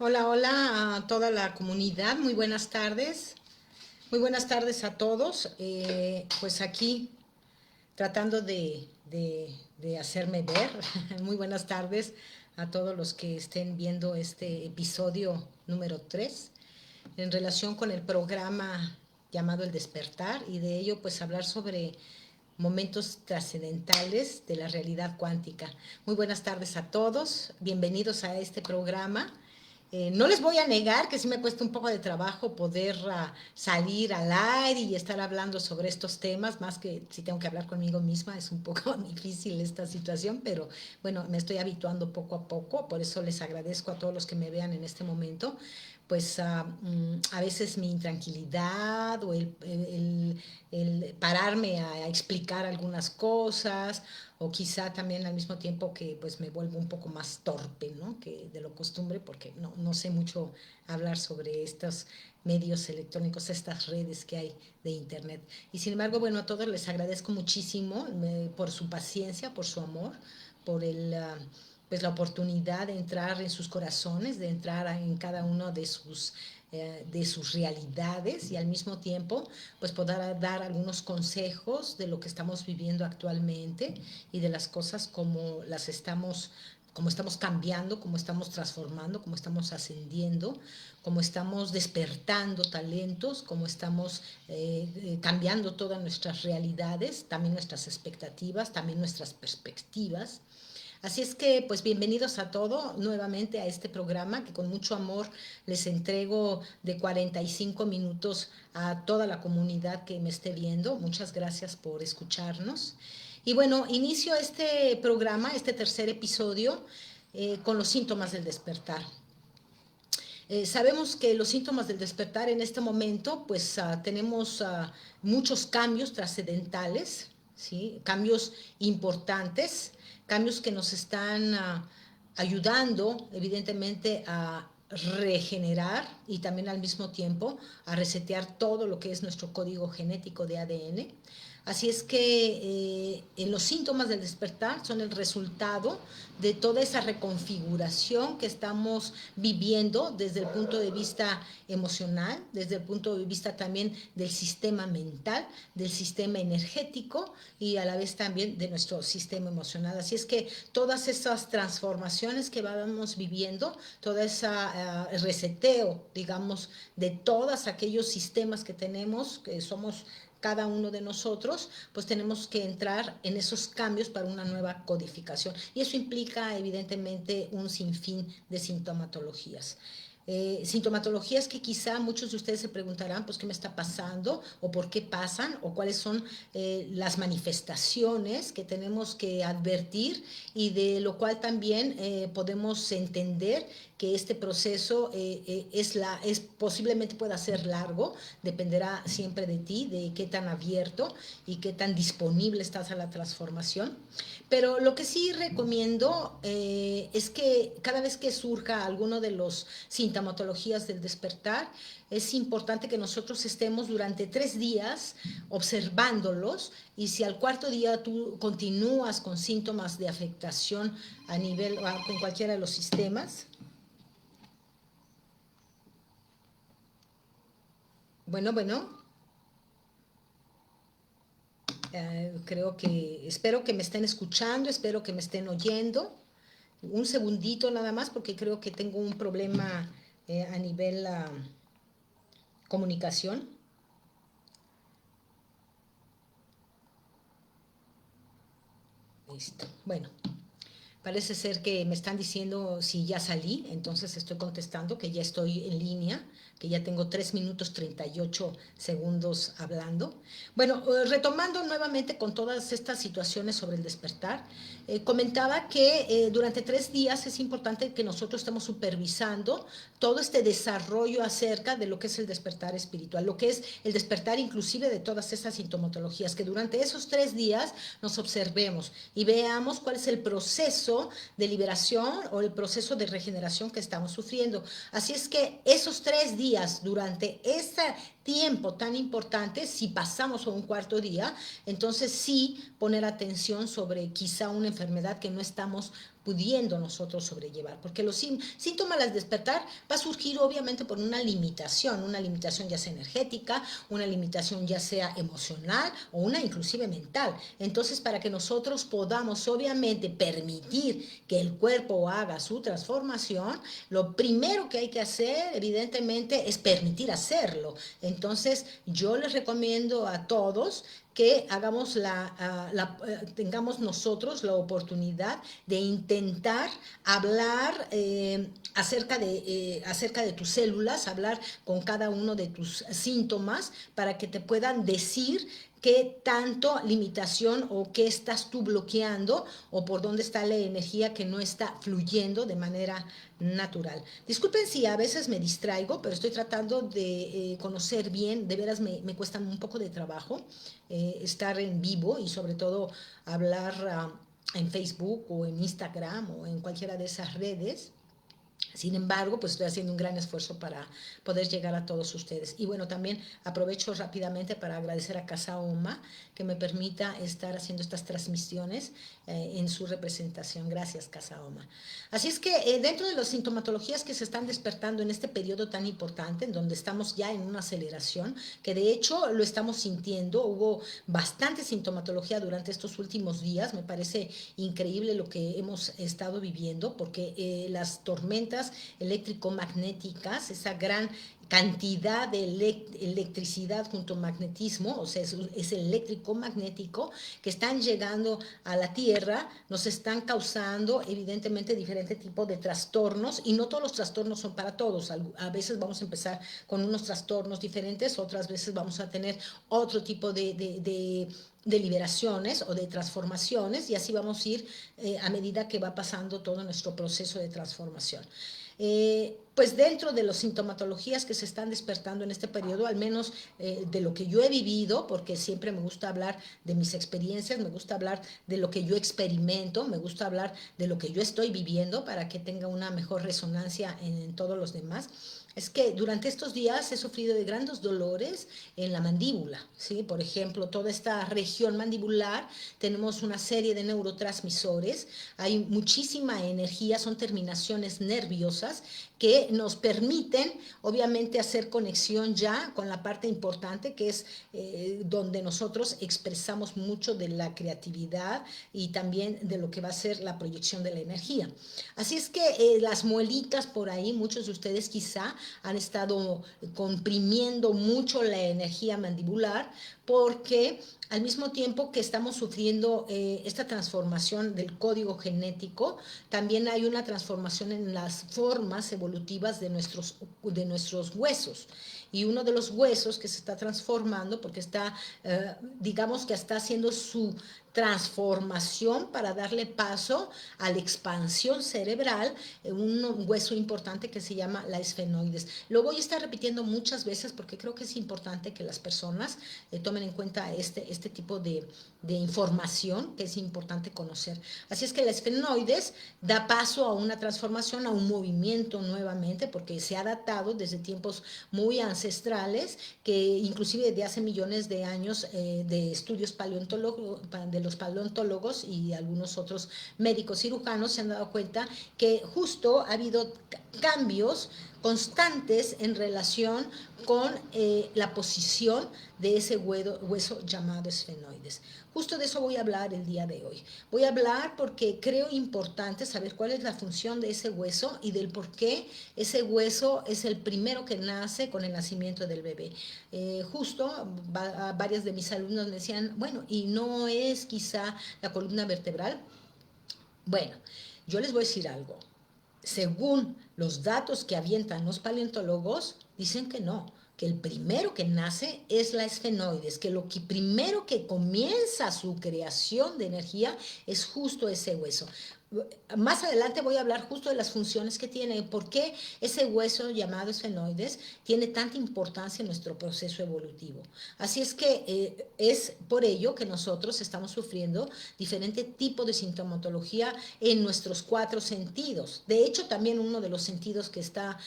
Hola, hola a toda la comunidad, muy buenas tardes. Muy buenas tardes a todos. Pues aquí tratando de hacerme ver. Muy buenas tardes a todos los que estén viendo este episodio número 3 en relación con el programa llamado El Despertar, y de ello pues hablar sobre momentos trascendentales de la realidad cuántica. Muy buenas tardes a todos, bienvenidos a este programa. No les voy a negar que sí me cuesta un poco de trabajo poder salir al aire y estar hablando sobre estos temas, más que si tengo que hablar conmigo misma, es un poco difícil esta situación, pero bueno, me estoy habituando poco a poco, por eso les agradezco a todos los que me vean en este momento. Pues a veces mi intranquilidad o el pararme a explicar algunas cosas, o quizá también al mismo tiempo que pues me vuelvo un poco más torpe, ¿no? Que de lo costumbre, porque no sé mucho hablar sobre estos medios electrónicos, estas redes que hay de internet. Y sin embargo, bueno, a todos les agradezco muchísimo por su paciencia, por su amor, por pues la oportunidad de entrar en sus corazones, de entrar en cada uno de sus realidades, y al mismo tiempo pues poder dar algunos consejos de lo que estamos viviendo actualmente y de las cosas como estamos cambiando, como estamos transformando, como estamos ascendiendo, como estamos despertando talentos, como estamos cambiando todas nuestras realidades, también nuestras expectativas, también nuestras perspectivas. Así es que, pues bienvenidos a todo nuevamente a este programa que con mucho amor les entrego de 45 minutos a toda la comunidad que me esté viendo. Muchas gracias por escucharnos. Y bueno, inicio este programa, este tercer episodio, con los síntomas del despertar. Sabemos que los síntomas del despertar en este momento, pues tenemos muchos cambios trascendentales, ¿sí? Cambios importantes, cambios que nos están ayudando evidentemente a regenerar y también al mismo tiempo a resetear todo lo que es nuestro código genético de ADN. Así es que en los síntomas del despertar son el resultado de toda esa reconfiguración que estamos viviendo desde el punto de vista emocional, desde el punto de vista también del sistema mental, del sistema energético y a la vez también de nuestro sistema emocional. Así es que todas esas transformaciones que vamos viviendo, todo ese reseteo, digamos, de todos aquellos sistemas que tenemos, que somos cada uno de nosotros, pues tenemos que entrar en esos cambios para una nueva codificación. Y eso implica, evidentemente, un sinfín de sintomatologías. Sintomatologías que quizá muchos de ustedes se preguntarán, pues, ¿qué me está pasando? ¿O por qué pasan? ¿O cuáles son las manifestaciones que tenemos que advertir? Y de lo cual también podemos entender que este proceso posiblemente pueda ser largo, dependerá siempre de ti, de qué tan abierto y qué tan disponible estás a la transformación. Pero lo que sí recomiendo es que cada vez que surja alguno de los sintomatologías del despertar, es importante que nosotros estemos durante 3 días observándolos, y si al cuarto día tú continúas con síntomas de afectación a nivel, con cualquiera de los sistemas, bueno, espero que me estén escuchando, espero que me estén oyendo. Un segundito nada más porque creo que tengo un problema a nivel comunicación. Listo. Bueno, parece ser que me están diciendo si ya salí, entonces estoy contestando que ya estoy en línea, que ya tengo 3 minutos 38 segundos hablando. Bueno, retomando nuevamente con todas estas situaciones sobre el despertar, comentaba que durante 3 días es importante que nosotros estemos supervisando todo este desarrollo acerca de lo que es el despertar espiritual, lo que es el despertar inclusive de todas estas sintomatologías, que durante esos 3 días nos observemos y veamos cuál es el proceso de liberación o el proceso de regeneración que estamos sufriendo. Así es que esos 3 días, durante ese tiempo tan importante, si pasamos a un cuarto día, entonces sí poner atención sobre quizá una enfermedad que no estamos pudiendo nosotros sobrellevar, porque los síntomas al despertar va a surgir obviamente por una limitación ya sea energética, una limitación ya sea emocional o una inclusive mental. Entonces, para que nosotros podamos obviamente permitir que el cuerpo haga su transformación, lo primero que hay que hacer evidentemente es permitir hacerlo. Entonces, yo les recomiendo a todos que hagamos tengamos nosotros la oportunidad de intentar hablar acerca de tus células, hablar con cada uno de tus síntomas para que te puedan decir qué tanto limitación o qué estás tú bloqueando o por dónde está la energía que no está fluyendo de manera natural. Disculpen si a veces me distraigo, pero estoy tratando de conocer bien, de veras me cuesta un poco de trabajo estar en vivo y sobre todo hablar en Facebook o en Instagram o en cualquiera de esas redes. Sin embargo, pues estoy haciendo un gran esfuerzo para poder llegar a todos ustedes. Y bueno, también aprovecho rápidamente para agradecer a Casa Oma que me permita estar haciendo estas transmisiones en su representación. Gracias, Casa Oma. Así es que dentro de las sintomatologías que se están despertando en este periodo tan importante, en donde estamos ya en una aceleración, que de hecho lo estamos sintiendo, hubo bastante sintomatología durante estos últimos días, me parece increíble lo que hemos estado viviendo, porque las tormentas eléctrico-magnéticas, esa gran cantidad de electricidad junto a magnetismo, o sea, es eléctrico magnético, que están llegando a la Tierra, nos están causando evidentemente diferentes tipos de trastornos, y no todos los trastornos son para todos. A veces vamos a empezar con unos trastornos diferentes, otras veces vamos a tener otro tipo de liberaciones o de transformaciones, y así vamos a ir a medida que va pasando todo nuestro proceso de transformación. Pues dentro de las sintomatologías que se están despertando en este periodo, al menos de lo que yo he vivido, porque siempre me gusta hablar de mis experiencias, me gusta hablar de lo que yo experimento, me gusta hablar de lo que yo estoy viviendo para que tenga una mejor resonancia en todos los demás. Es que durante estos días he sufrido de grandes dolores en la mandíbula, ¿sí? Por ejemplo, toda esta región mandibular, tenemos una serie de neurotransmisores, hay muchísima energía, son terminaciones nerviosas que nos permiten, obviamente, hacer conexión ya con la parte importante, que es donde nosotros expresamos mucho de la creatividad y también de lo que va a ser la proyección de la energía. Así es que las muelitas por ahí, muchos de ustedes quizá han estado comprimiendo mucho la energía mandibular, porque al mismo tiempo que estamos sufriendo esta transformación del código genético, también hay una transformación en las formas evolutivas de nuestros huesos. Y uno de los huesos que se está transformando, porque está, digamos que está haciendo su transformación para darle paso a la expansión cerebral, un hueso importante que se llama la esfenoides. Lo voy a estar repitiendo muchas veces porque creo que es importante que las personas tomen en cuenta este tipo de información que es importante conocer. Así es que la esfenoides da paso a una transformación, a un movimiento nuevamente, porque se ha datado desde tiempos muy ancestrales, que inclusive desde hace millones de años de estudios de los paleontólogos y algunos otros médicos cirujanos se han dado cuenta que justo ha habido cambios constantes en relación con la posición de ese hueso llamado esfenoides. Justo de eso voy a hablar el día de hoy. Voy a hablar porque creo importante saber cuál es la función de ese hueso y del por qué ese hueso es el primero que nace con el nacimiento del bebé. Justo varias de mis alumnos me decían, bueno, ¿y no es quizá la columna vertebral? Bueno, yo les voy a decir algo. Según los datos que avientan los paleontólogos, dicen que no, que el primero que nace es la esfenoides, que lo que primero que comienza su creación de energía es justo ese hueso. más adelante voy a hablar justo de las funciones que tiene, por qué ese hueso llamado esfenoides tiene tanta importancia en nuestro proceso evolutivo. Así es que es por ello que nosotros estamos sufriendo diferente tipo de sintomatología en nuestros 4 sentidos. De hecho, también uno de los sentidos que está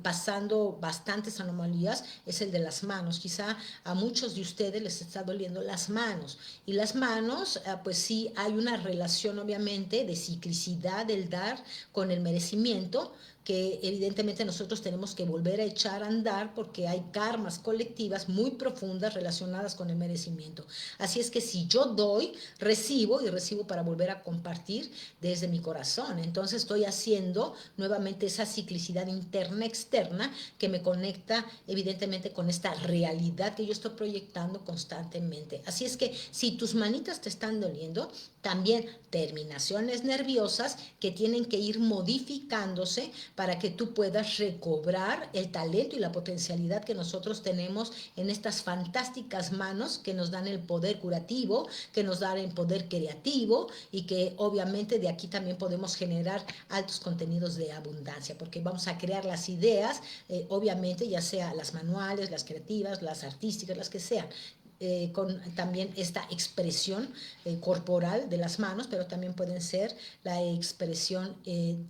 pasando bastantes anomalías es el de las manos. Quizá a muchos de ustedes les está doliendo las manos. Y las manos, pues sí, hay una relación obviamente de ciclicidad del dar con el merecimiento, que evidentemente nosotros tenemos que volver a echar a andar porque hay karmas colectivas muy profundas relacionadas con el merecimiento. Así es que si yo doy, recibo y recibo para volver a compartir desde mi corazón. Entonces estoy haciendo nuevamente esa ciclicidad interna-externa que me conecta evidentemente con esta realidad que yo estoy proyectando constantemente. Así es que si tus manitas te están doliendo, también terminaciones nerviosas que tienen que ir modificándose para que tú puedas recobrar el talento y la potencialidad que nosotros tenemos en estas fantásticas manos que nos dan el poder curativo, que nos dan el poder creativo y que obviamente de aquí también podemos generar altos contenidos de abundancia, porque vamos a crear las ideas, obviamente ya sea las manuales, las creativas, las artísticas, las que sean. Con también esta expresión corporal de las manos, pero también pueden ser la expresión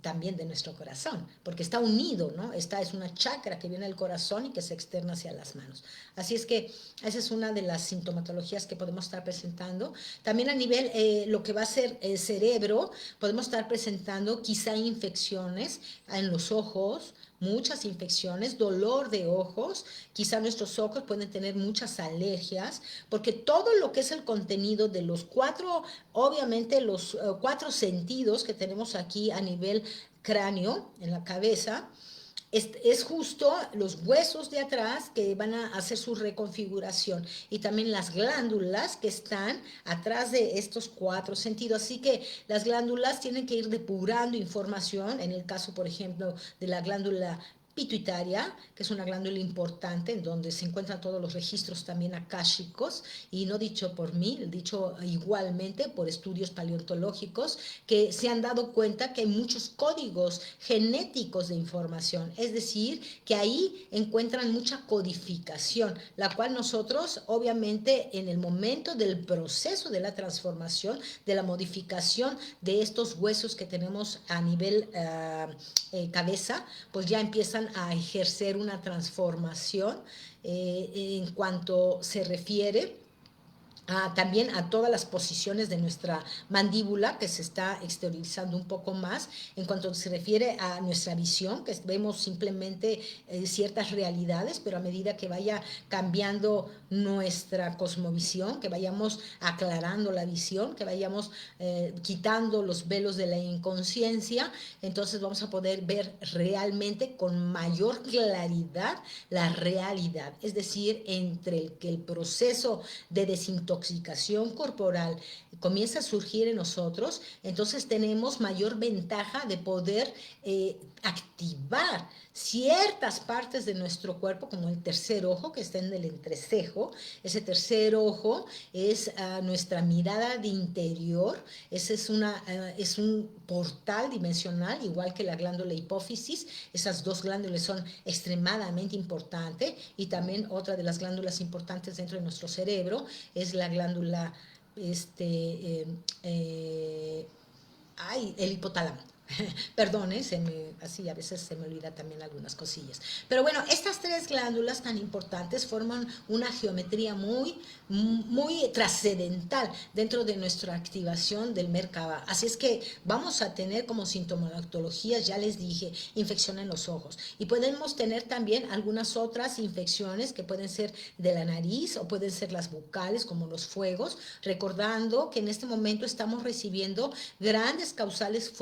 también de nuestro corazón, porque está unido, ¿no? Esta es una chakra que viene del corazón y que se externa hacia las manos. Así es que esa es una de las sintomatologías que podemos estar presentando. También a nivel lo que va a ser el cerebro, podemos estar presentando quizá infecciones en los ojos, muchas infecciones, dolor de ojos, quizá nuestros ojos pueden tener muchas alergias, porque todo lo que es el contenido de los 4, obviamente los 4 sentidos que tenemos aquí a nivel cráneo, en la cabeza, es justo los huesos de atrás que van a hacer su reconfiguración y también las glándulas que están atrás de estos 4 sentidos. Así que las glándulas tienen que ir depurando información, en el caso, por ejemplo, de la glándula pituitaria, que es una glándula importante en donde se encuentran todos los registros también akáshicos, y no dicho por mí, dicho igualmente por estudios paleontológicos que se han dado cuenta que hay muchos códigos genéticos de información, es decir, que ahí encuentran mucha codificación, la cual nosotros obviamente en el momento del proceso de la transformación, de la modificación de estos huesos que tenemos a nivel cabeza, pues ya empiezan a ejercer una transformación en cuanto se refiere también a todas las posiciones de nuestra mandíbula, que se está exteriorizando un poco más en cuanto se refiere a nuestra visión, que vemos simplemente ciertas realidades, pero a medida que vaya cambiando nuestra cosmovisión, que vayamos aclarando la visión, que vayamos quitando los velos de la inconsciencia, entonces vamos a poder ver realmente con mayor claridad la realidad, es decir, entre el que el proceso de desintoxicación corporal comienza a surgir en nosotros, entonces tenemos mayor ventaja de poder activar ciertas partes de nuestro cuerpo, como el tercer ojo que está en el entrecejo. Ese tercer ojo es nuestra mirada de interior, ese es un portal dimensional, igual que la glándula hipófisis. Esas 2 glándulas son extremadamente importantes, y también otra de las glándulas importantes dentro de nuestro cerebro es la glándula el hipotálamo. Perdone, así a veces se me olvida también algunas cosillas. Pero bueno, estas 3 glándulas tan importantes forman una geometría muy, muy trascendental dentro de nuestra activación del Merkaba. Así es que vamos a tener como sintomatologías, ya les dije, infección en los ojos. Y podemos tener también algunas otras infecciones que pueden ser de la nariz o pueden ser las bucales, como los fuegos, recordando que en este momento estamos recibiendo grandes caudales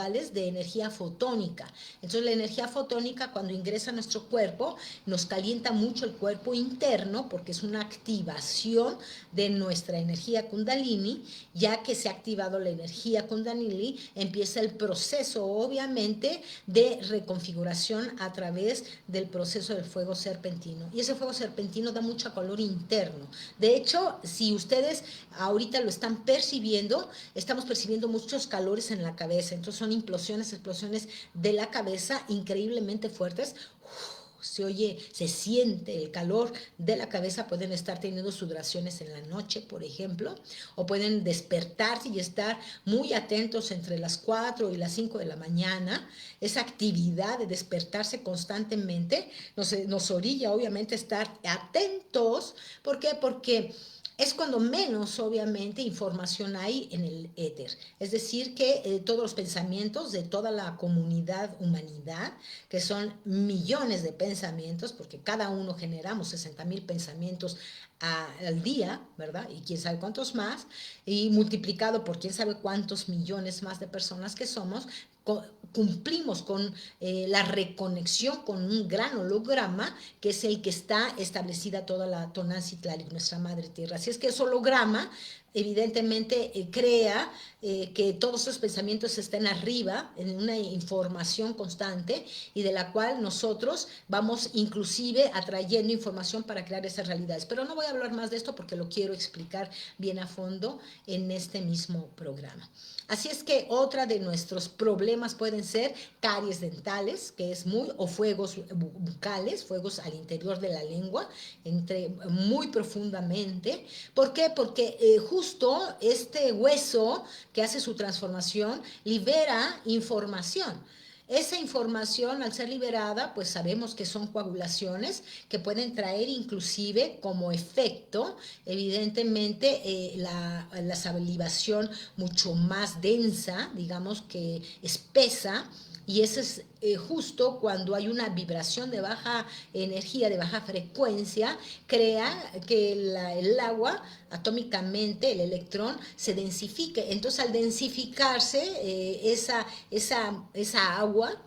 caudales de energía fotónica. Entonces la energía fotónica cuando ingresa a nuestro cuerpo nos calienta mucho el cuerpo interno porque es una activación de nuestra energía Kundalini. Ya que se ha activado la energía Kundalini, empieza el proceso obviamente de reconfiguración a través del proceso del fuego serpentino. Y ese fuego serpentino da mucho calor interno. De hecho, si ustedes ahorita lo están percibiendo, estamos percibiendo muchos calores en la cabeza. Entonces son implosiones, explosiones de la cabeza increíblemente fuertes. Se oye, se siente el calor de la cabeza, pueden estar teniendo sudoraciones en la noche, por ejemplo, o pueden despertarse y estar muy atentos entre las 4 y las 5 de la mañana. Esa actividad de despertarse constantemente nos orilla, obviamente, a estar atentos. ¿Por qué? Porque es cuando menos, obviamente, información hay en el éter. Es decir, que todos los pensamientos de toda la comunidad humanidad, que son millones de pensamientos, porque cada uno generamos 60,000 pensamientos al día, ¿verdad? Y quién sabe cuántos más, y multiplicado por quién sabe cuántos millones más de personas que somos, cumplimos con la reconexión con un gran holograma que es el que está establecida toda la Tonantzin-Tlali, nuestra madre tierra. Así es que ese holograma evidentemente crea que todos esos pensamientos estén arriba en una información constante y de la cual nosotros vamos inclusive atrayendo información para crear esas realidades. Pero no voy a hablar más de esto porque lo quiero explicar bien a fondo en este mismo programa. Así es que otra de nuestros problemas pueden ser caries dentales, que es o fuegos bucales, fuegos al interior de la lengua, muy profundamente. ¿Por qué? Porque justo este hueso que hace su transformación libera información. Esa información, al ser liberada, pues sabemos que son coagulaciones que pueden traer inclusive como efecto, evidentemente, la salivación mucho más densa, digamos que espesa, y eso es justo cuando hay una vibración de baja energía, de baja frecuencia, crea que el agua atómicamente, el electrón, se densifique. Entonces al densificarse esa agua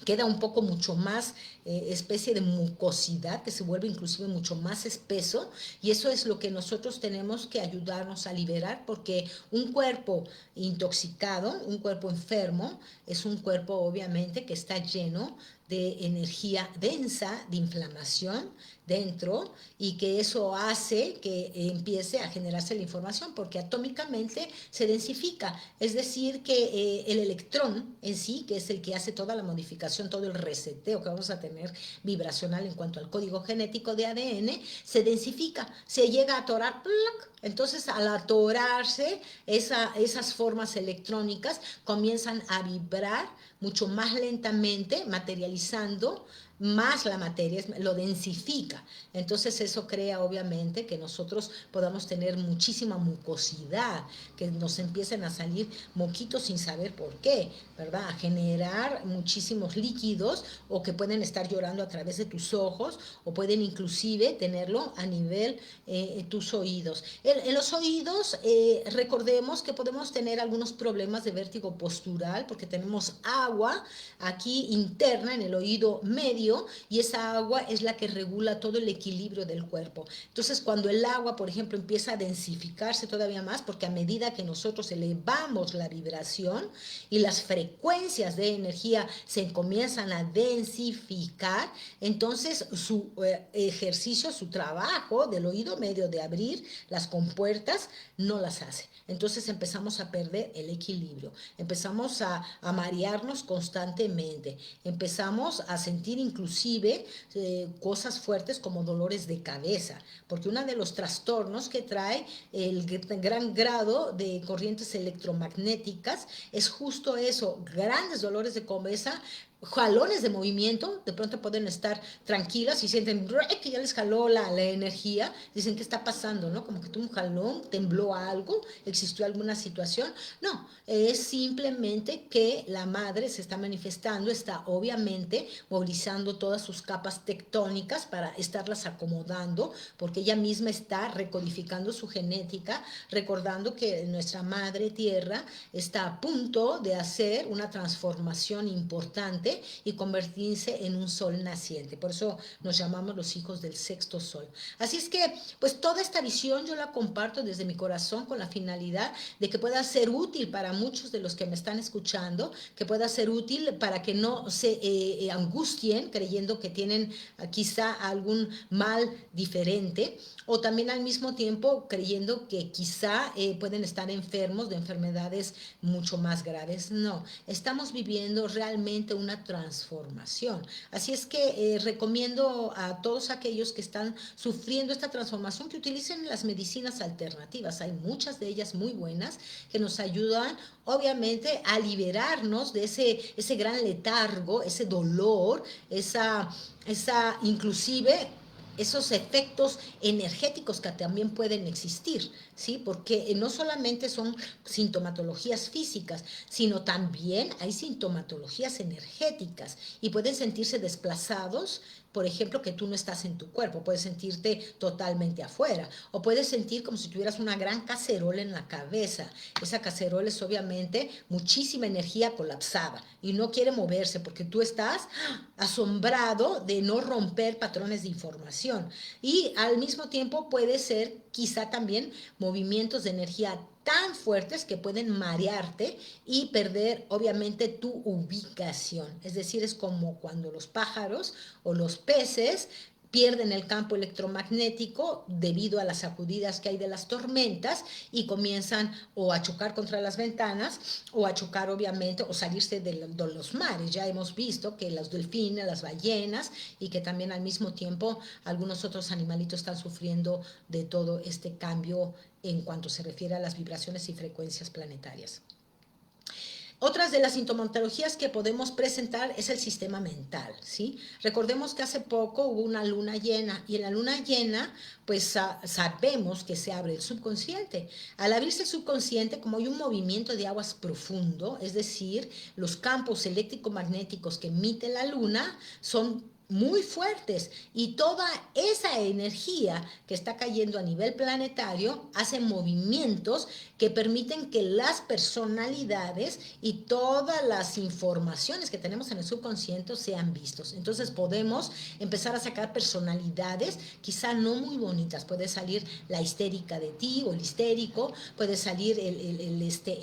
queda un poco mucho más especie de mucosidad que se vuelve inclusive mucho más espeso, y eso es lo que nosotros tenemos que ayudarnos a liberar, porque un cuerpo intoxicado, un cuerpo enfermo, es un cuerpo obviamente que está lleno de energía densa, de inflamación dentro, y que eso hace que empiece a generarse la información, porque atómicamente se densifica. Es decir, que el electrón en sí, que es el que hace toda la modificación, todo el reseteo que vamos a tener vibracional en cuanto al código genético de ADN, se densifica, se llega a atorar. Entonces, al atorarse, esas formas electrónicas comienzan a vibrar mucho más lentamente, materializando más la materia, lo densifica. Entonces eso crea obviamente que nosotros podamos tener muchísima mucosidad, que nos empiecen a salir moquitos sin saber por qué, ¿verdad? A generar muchísimos líquidos, o que pueden estar llorando a través de tus ojos, o pueden inclusive tenerlo a nivel tus oídos. En los oídos, recordemos que podemos tener algunos problemas de vértigo postural porque tenemos agua aquí interna en el oído medio, y esa agua es la que regula todo el equilibrio del cuerpo. Entonces, cuando el agua, por ejemplo, empieza a densificarse todavía más, porque a medida que nosotros elevamos la vibración y las frecuencias de energía se comienzan a densificar, entonces su ejercicio, su trabajo del oído medio de abrir las compuertas no las hace. Entonces empezamos a perder el equilibrio, empezamos a marearnos constantemente, empezamos a sentir inclusive cosas fuertes como dolores de cabeza, porque uno de los trastornos que trae el gran grado de corrientes electromagnéticas es justo eso, grandes dolores de cabeza, jalones de movimiento, de pronto pueden estar tranquilas y sienten que ya les jaló la energía, dicen, ¿qué está pasando? ¿No? Como que tuvo un jalón, tembló algo, existió alguna situación. No, es simplemente que la madre se está manifestando, está obviamente movilizando todas sus capas tectónicas para estarlas acomodando, porque ella misma está recodificando su genética, recordando que nuestra madre tierra está a punto de hacer una transformación importante y convertirse en un sol naciente. Por eso nos llamamos los hijos del sexto sol. Así es que, pues toda esta visión yo la comparto desde mi corazón con la finalidad de que pueda ser útil para muchos de los que me están escuchando, que pueda ser útil para que no se angustien creyendo que tienen quizá algún mal diferente, o también al mismo tiempo creyendo que quizá pueden estar enfermos de enfermedades mucho más graves. No, estamos viviendo realmente una transformación. Así es que recomiendo a todos aquellos que están sufriendo esta transformación que utilicen las medicinas alternativas. Hay muchas de ellas muy buenas que nos ayudan obviamente a liberarnos de ese gran letargo, ese dolor, esa inclusive esos efectos energéticos que también pueden existir, ¿sí? Porque no solamente son sintomatologías físicas, sino también hay sintomatologías energéticas y pueden sentirse desplazados. Por ejemplo, que tú no estás en tu cuerpo, puedes sentirte totalmente afuera, o puedes sentir como si tuvieras una gran cacerola en la cabeza. Esa cacerola es obviamente muchísima energía colapsada y no quiere moverse porque tú estás asombrado de no romper patrones de información. Y al mismo tiempo puede ser quizá también movimientos de energía tan fuertes que pueden marearte y perder obviamente tu ubicación. Es decir, es como cuando los pájaros o los peces pierden el campo electromagnético debido a las sacudidas que hay de las tormentas y comienzan o a chocar contra las ventanas o a chocar obviamente o salirse de los mares. Ya hemos visto que los delfines, las ballenas y que también al mismo tiempo algunos otros animalitos están sufriendo de todo este cambio en cuanto se refiere a las vibraciones y frecuencias planetarias. Otras de las sintomatologías que podemos presentar es el sistema mental, ¿sí? Recordemos que hace poco hubo una luna llena y en la luna llena pues sabemos que se abre el subconsciente. Al abrirse el subconsciente, como hay un movimiento de aguas profundo, es decir, los campos eléctrico-magnéticos que emite la luna son muy fuertes y toda esa energía que está cayendo a nivel planetario hace movimientos que permiten que las personalidades y todas las informaciones que tenemos en el subconsciente sean vistos. Entonces podemos empezar a sacar personalidades quizá no muy bonitas. Puede salir la histérica de ti o el histérico, puede salir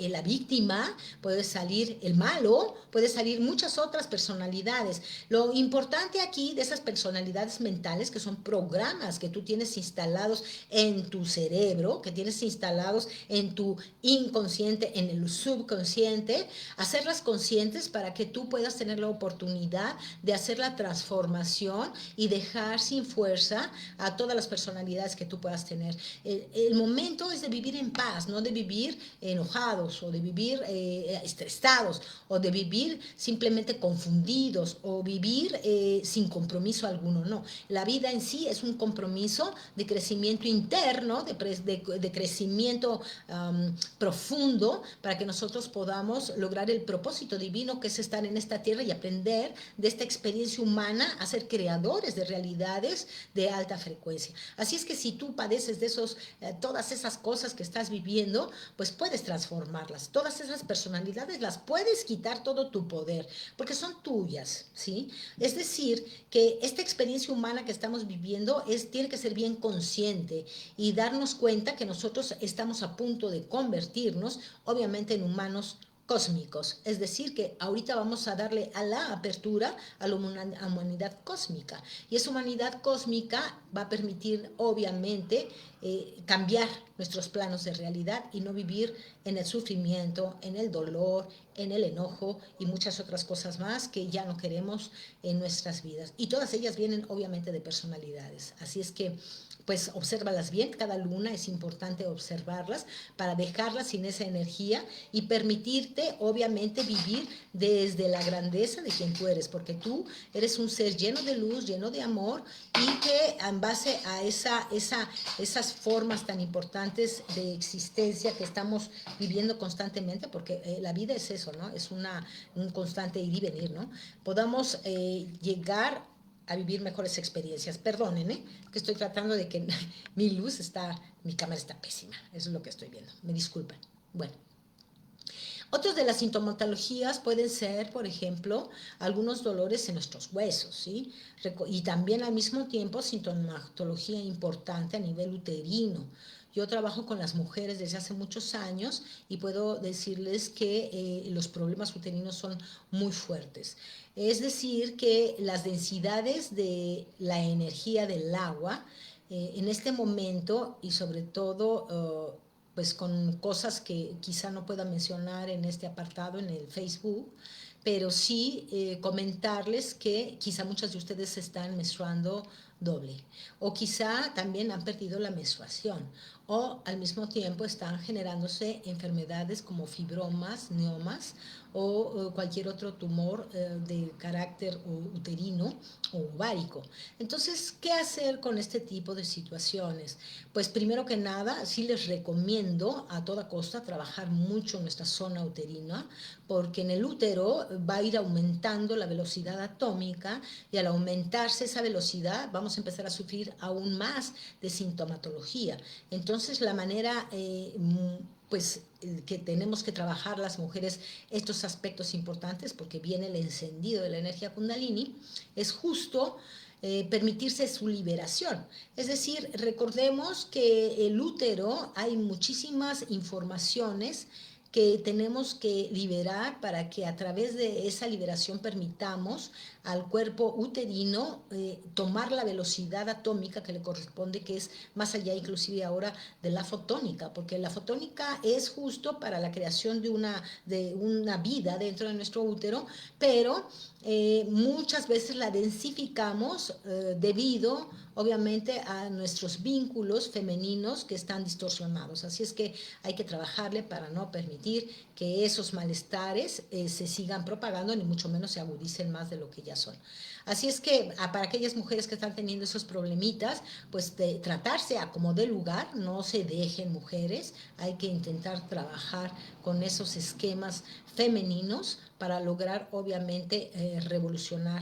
la víctima, puede salir el malo, puede salir muchas otras personalidades. Lo importante aquí de esas personalidades mentales, que son programas que tú tienes instalados en tu cerebro, que tienes instalados en tu inconsciente, en el subconsciente, hacerlas conscientes para que tú puedas tener la oportunidad de hacer la transformación y dejar sin fuerza a todas las personalidades que tú puedas tener. El momento es de vivir en paz, no de vivir enojados o de vivir estresados o de vivir simplemente confundidos o vivir sin compromiso alguno, no. La vida en sí es un compromiso de crecimiento interno, de crecimiento profundo, para que nosotros podamos lograr el propósito divino que es estar en esta tierra y aprender de esta experiencia humana a ser creadores de realidades de alta frecuencia. Así es que si tú padeces de todas esas cosas que estás viviendo, pues puedes transformarlas. Todas esas personalidades las puedes quitar todo tu poder, porque son tuyas, ¿sí? Es decir, que esta experiencia humana que estamos viviendo tiene que ser bien consciente y darnos cuenta que nosotros estamos a punto de convertirnos, obviamente, en humanos cósmicos. Es decir, que ahorita vamos a darle a la apertura a la humanidad cósmica. Y esa humanidad cósmica va a permitir, obviamente, cambiar nuestros planos de realidad y no vivir en el sufrimiento, en el dolor, en el enojo y muchas otras cosas más que ya no queremos en nuestras vidas. Y todas ellas vienen obviamente de personalidades. Así es que pues obsérvalas bien, cada luna es importante observarlas para dejarlas sin esa energía y permitirte obviamente vivir desde la grandeza de quien tú eres, porque tú eres un ser lleno de luz, lleno de amor y que en base a esas formas tan importantes de existencia que estamos viviendo constantemente, porque la vida es eso, ¿no? Es un constante ir y venir, ¿no? Podamos llegar a vivir mejores experiencias. Perdonen, que estoy tratando de que mi cámara está pésima, eso es lo que estoy viendo, me disculpan. Bueno. Otras de las sintomatologías pueden ser, por ejemplo, algunos dolores en nuestros huesos, ¿sí? Y también al mismo tiempo sintomatología importante a nivel uterino. Yo trabajo con las mujeres desde hace muchos años y puedo decirles que los problemas uterinos son muy fuertes. Es decir, que las densidades de la energía del agua en este momento y sobre todo pues con cosas que quizá no pueda mencionar en este apartado en el Facebook, pero sí comentarles que quizá muchas de ustedes están menstruando doble o quizá también han perdido la menstruación o al mismo tiempo están generándose enfermedades como fibromas, neomas o cualquier otro tumor de carácter uterino o ovárico. Entonces, ¿qué hacer con este tipo de situaciones? Pues primero que nada, sí les recomiendo a toda costa trabajar mucho nuestra zona uterina, porque en el útero va a ir aumentando la velocidad atómica y al aumentarse esa velocidad vamos a empezar a sufrir aún más de sintomatología. Entonces, la manera pues que tenemos que trabajar las mujeres estos aspectos importantes, porque viene el encendido de la energía Kundalini, es justo permitirse su liberación. Es decir, recordemos que el útero hay muchísimas informaciones que tenemos que liberar para que a través de esa liberación permitamos al cuerpo uterino tomar la velocidad atómica que le corresponde, que es más allá inclusive ahora de la fotónica, porque la fotónica es justo para la creación de una vida dentro de nuestro útero, pero muchas veces la densificamos debido obviamente a nuestros vínculos femeninos que están distorsionados. Así es que hay que trabajarle para no permitir que esos malestares se sigan propagando, ni mucho menos se agudicen más de lo que ya son. Así es que para aquellas mujeres que están teniendo esos problemitas, pues de tratarse a como de lugar, no se dejen mujeres, hay que intentar trabajar con esos esquemas femeninos para lograr obviamente revolucionar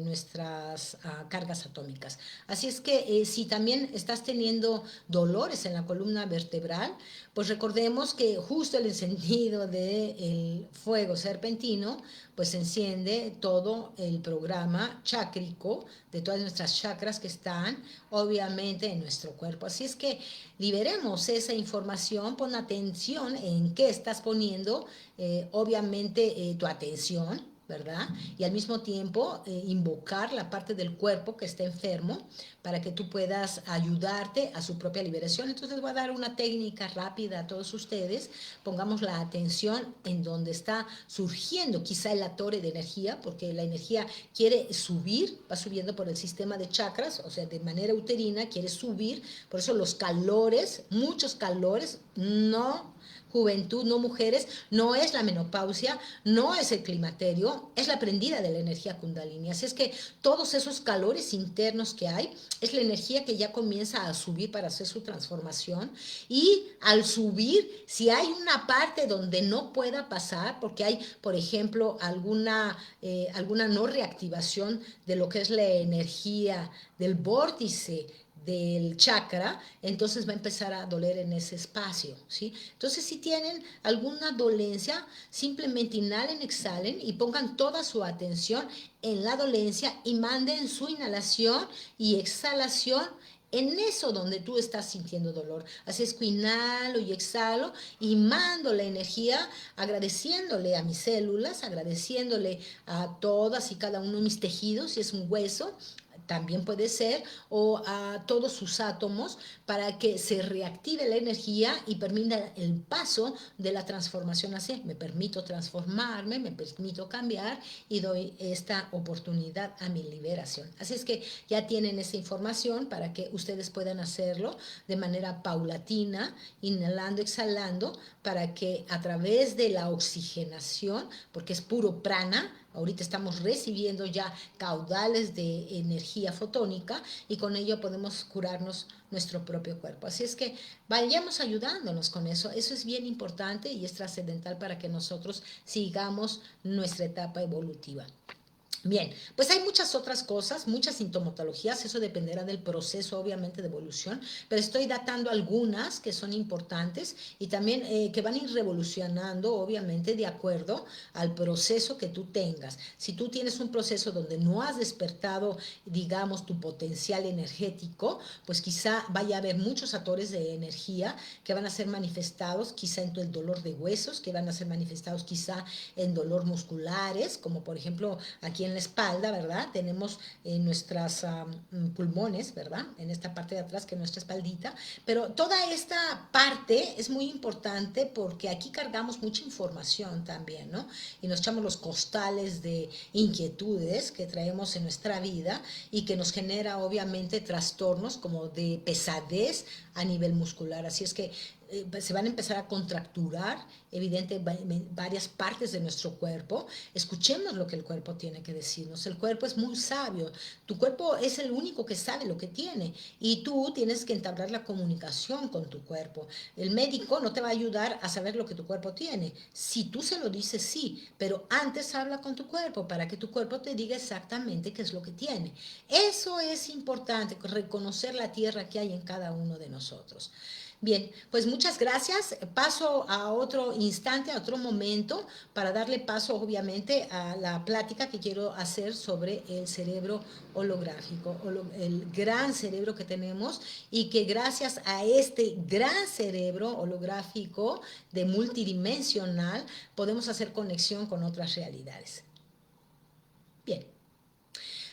nuestras cargas atómicas. Así es que si también estás teniendo dolores en la columna vertebral, pues recordemos que justo el encendido del fuego serpentino, pues enciende todo el programa chácrico de todas nuestras chakras que están obviamente en nuestro cuerpo. Así es que liberemos esa información, pon atención en qué estás poniendo, obviamente tu atención, ¿verdad? Y al mismo tiempo invocar la parte del cuerpo que está enfermo para que tú puedas ayudarte a su propia liberación. Entonces les voy a dar una técnica rápida a todos ustedes. Pongamos la atención en donde está surgiendo quizá el atore de energía, porque la energía quiere subir, va subiendo por el sistema de chakras, o sea, de manera uterina, quiere subir. Por eso los calores, muchos calores, no juventud, no mujeres, no es la menopausia, no es el climaterio, es la prendida de la energía Kundalini. Así es que todos esos calores internos que hay, es la energía que ya comienza a subir para hacer su transformación. Y al subir, si hay una parte donde no pueda pasar, porque hay, por ejemplo, alguna no reactivación de lo que es la energía del vórtice del chakra, entonces va a empezar a doler en ese espacio, ¿sí? Entonces, si tienen alguna dolencia, simplemente inhalen, exhalen y pongan toda su atención en la dolencia y manden su inhalación y exhalación en eso donde tú estás sintiendo dolor. Así es que inhalo y exhalo y mando la energía agradeciéndole a mis células, agradeciéndole a todas y cada uno de mis tejidos, si es un hueso, también puede ser, o a todos sus átomos para que se reactive la energía y permita el paso de la transformación así. Me permito transformarme, me permito cambiar y doy esta oportunidad a mi liberación. Así es que ya tienen esa información para que ustedes puedan hacerlo de manera paulatina, inhalando, exhalando, para que a través de la oxigenación, porque es puro prana, ahorita estamos recibiendo ya caudales de energía fotónica y con ello podemos curarnos nuestro propio cuerpo. Así es que vayamos ayudándonos con eso. Eso es bien importante y es trascendental para que nosotros sigamos nuestra etapa evolutiva. Bien, pues hay muchas otras cosas, muchas sintomatologías, eso dependerá del proceso obviamente de evolución, pero estoy datando algunas que son importantes y también que van a ir revolucionando obviamente de acuerdo al proceso que tú tengas. Si tú tienes un proceso donde no has despertado, digamos, tu potencial energético, pues quizá vaya a haber muchos actores de energía que van a ser manifestados quizá en el dolor de huesos, que van a ser manifestados quizá en dolor musculares, como por ejemplo aquí en la espalda, ¿verdad? Tenemos nuestras pulmones, ¿verdad? En esta parte de atrás, que es nuestra espaldita. Pero toda esta parte es muy importante porque aquí cargamos mucha información también, ¿no? Y nos echamos los costales de inquietudes que traemos en nuestra vida y que nos genera obviamente trastornos como de pesadez a nivel muscular. Así es que se van a empezar a contracturar, evidente, varias partes de nuestro cuerpo. Escuchemos lo que el cuerpo tiene que decirnos. El cuerpo es muy sabio. Tu cuerpo es el único que sabe lo que tiene y tú tienes que entablar la comunicación con tu cuerpo. El médico no te va a ayudar a saber lo que tu cuerpo tiene. Si tú se lo dices, sí, pero antes habla con tu cuerpo para que tu cuerpo te diga exactamente qué es lo que tiene. Eso es importante, reconocer la tierra que hay en cada uno de nosotros. Bien, pues muchas gracias. Paso a otro instante, a otro momento, para darle paso obviamente a la plática que quiero hacer sobre el cerebro holográfico, el gran cerebro que tenemos y que gracias a este gran cerebro holográfico de multidimensional podemos hacer conexión con otras realidades. Bien.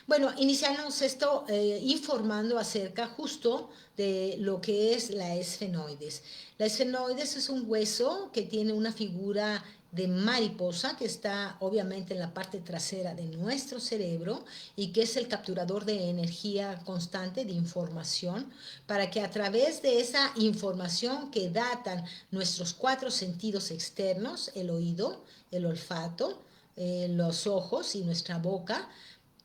Bueno, iniciamos esto informando acerca justo de lo que es la esfenoides. La esfenoides es un hueso que tiene una figura de mariposa que está obviamente en la parte trasera de nuestro cerebro y que es el capturador de energía constante, de información, para que a través de esa información que datan nuestros 4 sentidos externos, el oído, el olfato, los ojos y nuestra boca,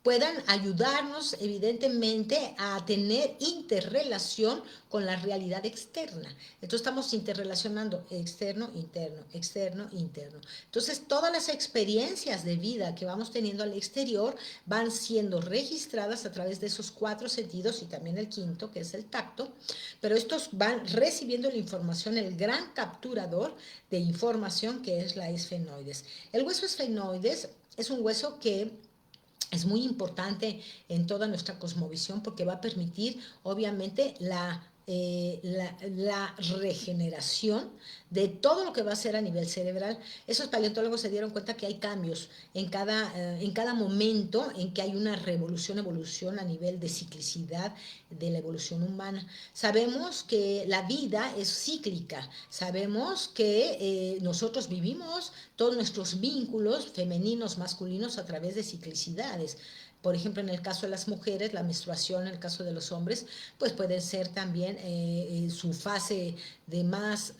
puedan ayudarnos evidentemente a tener interrelación con la realidad externa. Entonces estamos interrelacionando externo, interno, externo, interno. Entonces todas las experiencias de vida que vamos teniendo al exterior van siendo registradas a través de esos 4 sentidos y también el quinto, que es el tacto, pero estos van recibiendo la información, el gran capturador de información que es la esfenoides. El hueso esfenoides es un hueso que es muy importante en toda nuestra cosmovisión porque va a permitir, obviamente, la regeneración de todo lo que va a ser a nivel cerebral. Esos paleontólogos se dieron cuenta que hay cambios en cada momento en que hay una evolución a nivel de ciclicidad de la evolución humana. Sabemos que la vida es cíclica, sabemos que nosotros vivimos todos nuestros vínculos femeninos, masculinos a través de ciclicidades. Por ejemplo, en el caso de las mujeres, la menstruación, en el caso de los hombres, pues puede ser también su fase de más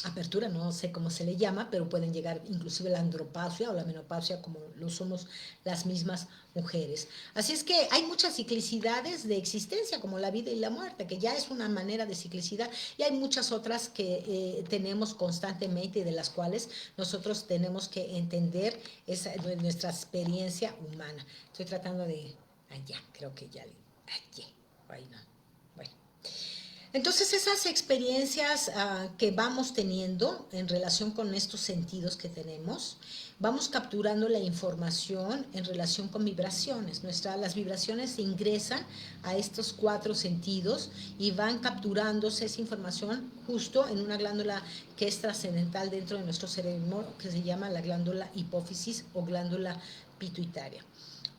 apertura, no sé cómo se le llama, pero pueden llegar inclusive la andropausia o la menopausia como lo somos las mismas mujeres. Así es que hay muchas ciclicidades de existencia, como la vida y la muerte, que ya es una manera de ciclicidad, y hay muchas otras que tenemos constantemente y de las cuales nosotros tenemos que entender nuestra experiencia humana. Estoy tratando de... allá, creo que ya... allí, ahí no. Bueno. Entonces esas experiencias que vamos teniendo en relación con estos sentidos que tenemos, vamos capturando la información en relación con vibraciones. Las vibraciones ingresan a estos 4 sentidos y van capturándose esa información justo en una glándula que es trascendental dentro de nuestro cerebro, que se llama la glándula hipófisis o glándula pituitaria.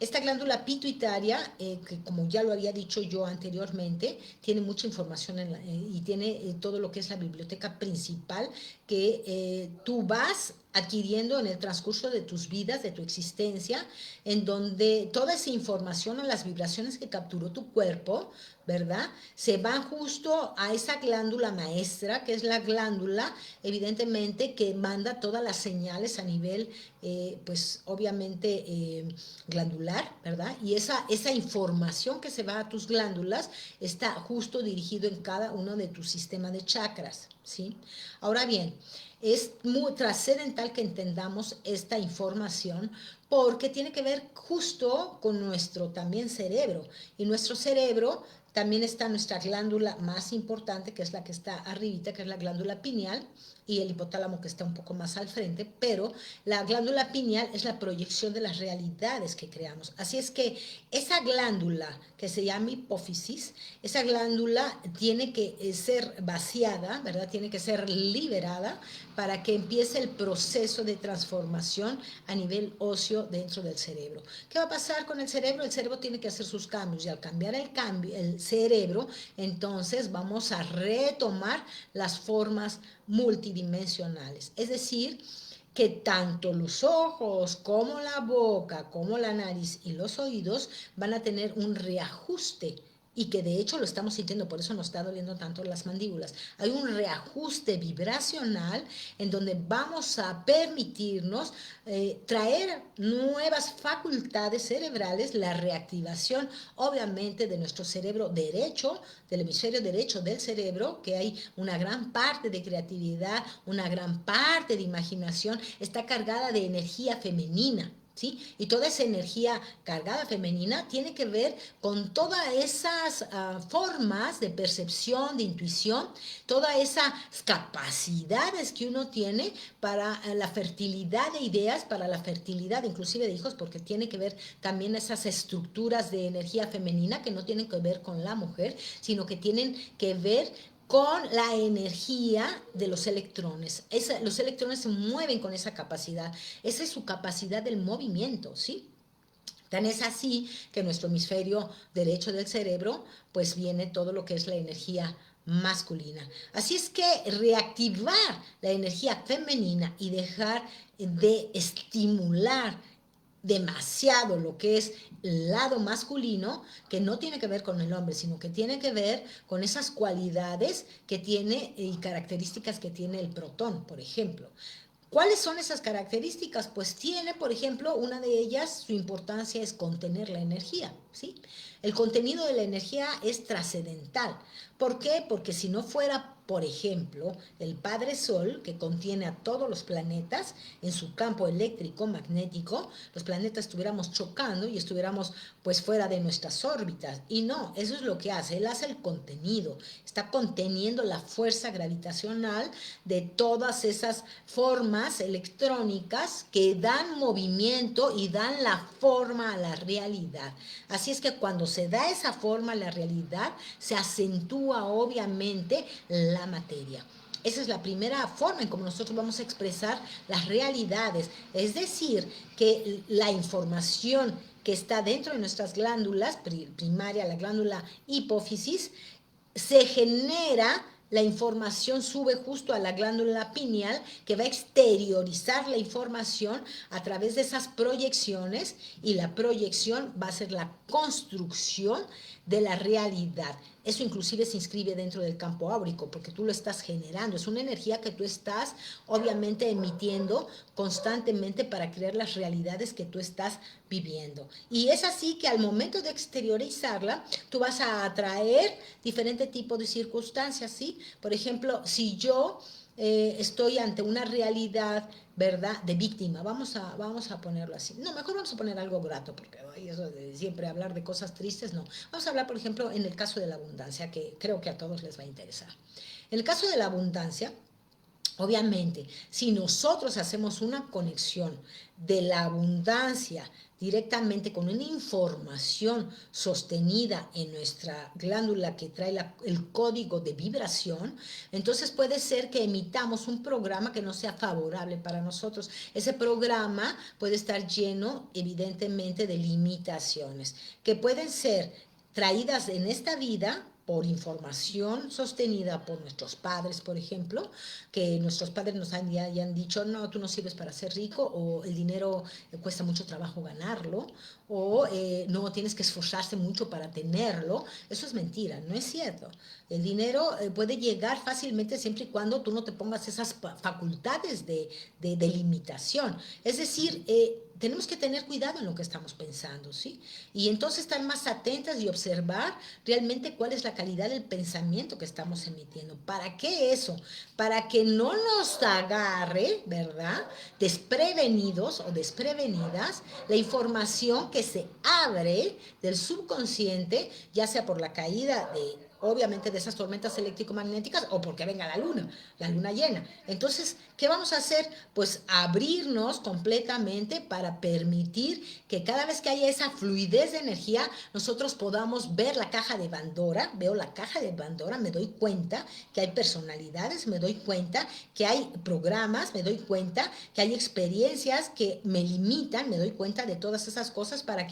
Esta glándula pituitaria, que como ya lo había dicho yo anteriormente, tiene mucha información y tiene todo lo que es la biblioteca principal que tú vas adquiriendo en el transcurso de tus vidas, de tu existencia, en donde toda esa información o las vibraciones que capturó tu cuerpo, ¿verdad? Se van justo a esa glándula maestra, que es la glándula, evidentemente, que manda todas las señales a nivel, pues obviamente, glandular, ¿verdad? Y esa información que se va a tus glándulas está justo dirigido en cada uno de tus sistemas de chakras, ¿sí? Ahora bien, es muy trascendental que entendamos esta información porque tiene que ver justo con nuestro también cerebro. Y nuestro cerebro también está nuestra glándula más importante, que es la que está arribita, que es la glándula pineal, y el hipotálamo que está un poco más al frente, pero la glándula pineal es la proyección de las realidades que creamos. Así es que esa glándula que se llama hipófisis, esa glándula tiene que ser vaciada, ¿verdad? Tiene que ser liberada para que empiece el proceso de transformación a nivel óseo dentro del cerebro. ¿Qué va a pasar con el cerebro? El cerebro tiene que hacer sus cambios y al cambiar el cerebro, entonces vamos a retomar las formas multidimensionales. Es decir, que tanto los ojos como la boca, como la nariz y los oídos van a tener un reajuste y que de hecho lo estamos sintiendo, por eso nos está doliendo tanto las mandíbulas. Hay un reajuste vibracional en donde vamos a permitirnos traer nuevas facultades cerebrales, la reactivación obviamente de nuestro cerebro derecho, del hemisferio derecho del cerebro, que hay una gran parte de creatividad, una gran parte de imaginación, está cargada de energía femenina. ¿Sí? Y toda esa energía cargada femenina tiene que ver con todas esas formas de percepción, de intuición, todas esas capacidades que uno tiene para la fertilidad de ideas, para la fertilidad inclusive de hijos, porque tiene que ver también esas estructuras de energía femenina que no tienen que ver con la mujer, sino que tienen que ver con la energía de los electrones. Los electrones se mueven con esa capacidad. Esa es su capacidad del movimiento, ¿sí? Tan es así que nuestro hemisferio derecho del cerebro, pues viene todo lo que es la energía masculina. Así es que reactivar la energía femenina y dejar de estimular demasiado lo que es el lado masculino, que no tiene que ver con el hombre, sino que tiene que ver con esas cualidades que tiene y características que tiene el protón, por ejemplo. ¿Cuáles son esas características? Pues tiene, por ejemplo, una de ellas, su importancia es contener la energía, ¿sí? El contenido de la energía es trascendental. ¿Por qué? Porque si no fuera, por ejemplo, el Padre Sol, que contiene a todos los planetas en su campo eléctrico, magnético, los planetas estuviéramos chocando y estuviéramos pues fuera de nuestras órbitas. Y no, eso es lo que hace. Él hace el contenido. Está conteniendo la fuerza gravitacional de todas esas formas electrónicas que dan movimiento y dan la forma a la realidad. Así es que cuando se da esa forma a la realidad, se acentúa obviamente la materia. Esa es la primera forma en cómo nosotros vamos a expresar las realidades. Es decir, que la información que está dentro de nuestras glándulas, primaria, la glándula hipófisis, se genera, la información sube justo a la glándula pineal que va a exteriorizar la información a través de esas proyecciones y la proyección va a ser la construcción de la realidad. Eso inclusive se inscribe dentro del campo áurico porque tú lo estás generando. Es una energía que tú estás obviamente emitiendo constantemente para crear las realidades que tú estás viviendo. Y es así que al momento de exteriorizarla, tú vas a atraer diferentes tipos de circunstancias, ¿sí? Por ejemplo, si yo estoy ante una realidad, ¿verdad?, de víctima. Vamos a ponerlo así. No, mejor vamos a poner algo grato, porque ay, eso de siempre hablar de cosas tristes, no. Vamos a hablar, por ejemplo, en el caso de la abundancia, que creo que a todos les va a interesar. En el caso de la abundancia, Obviamente, si nosotros hacemos una conexión de la abundancia directamente con una información sostenida en nuestra glándula que trae el código de vibración, entonces puede ser que emitamos un programa que no sea favorable para nosotros. Ese programa puede estar lleno, evidentemente, de limitaciones que pueden ser traídas en esta vida por información sostenida por nuestros padres, por ejemplo, que nuestros padres nos hayan dicho, no, tú no sirves para ser rico, o el dinero cuesta mucho trabajo ganarlo, o no, tienes que esforzarse mucho para tenerlo. Eso es mentira, no es cierto. El dinero puede llegar fácilmente siempre y cuando tú no te pongas esas facultades de limitación. Es decir, tenemos que tener cuidado en lo que estamos pensando, ¿sí? Y entonces estar más atentas y observar realmente cuál es la calidad del pensamiento que estamos emitiendo. ¿Para qué eso? Para que no nos agarre, ¿verdad? Desprevenidos o desprevenidas la información que se abre del subconsciente, ya sea por la caída de obviamente de esas tormentas eléctrico-magnéticas o porque venga la luna llena. Entonces, ¿qué vamos a hacer? Pues abrirnos completamente para permitir que cada vez que haya esa fluidez de energía, nosotros podamos ver la caja de Pandora, veo la caja de Pandora, me doy cuenta que hay personalidades, me doy cuenta que hay programas, me doy cuenta que hay experiencias que me limitan, me doy cuenta de todas esas cosas para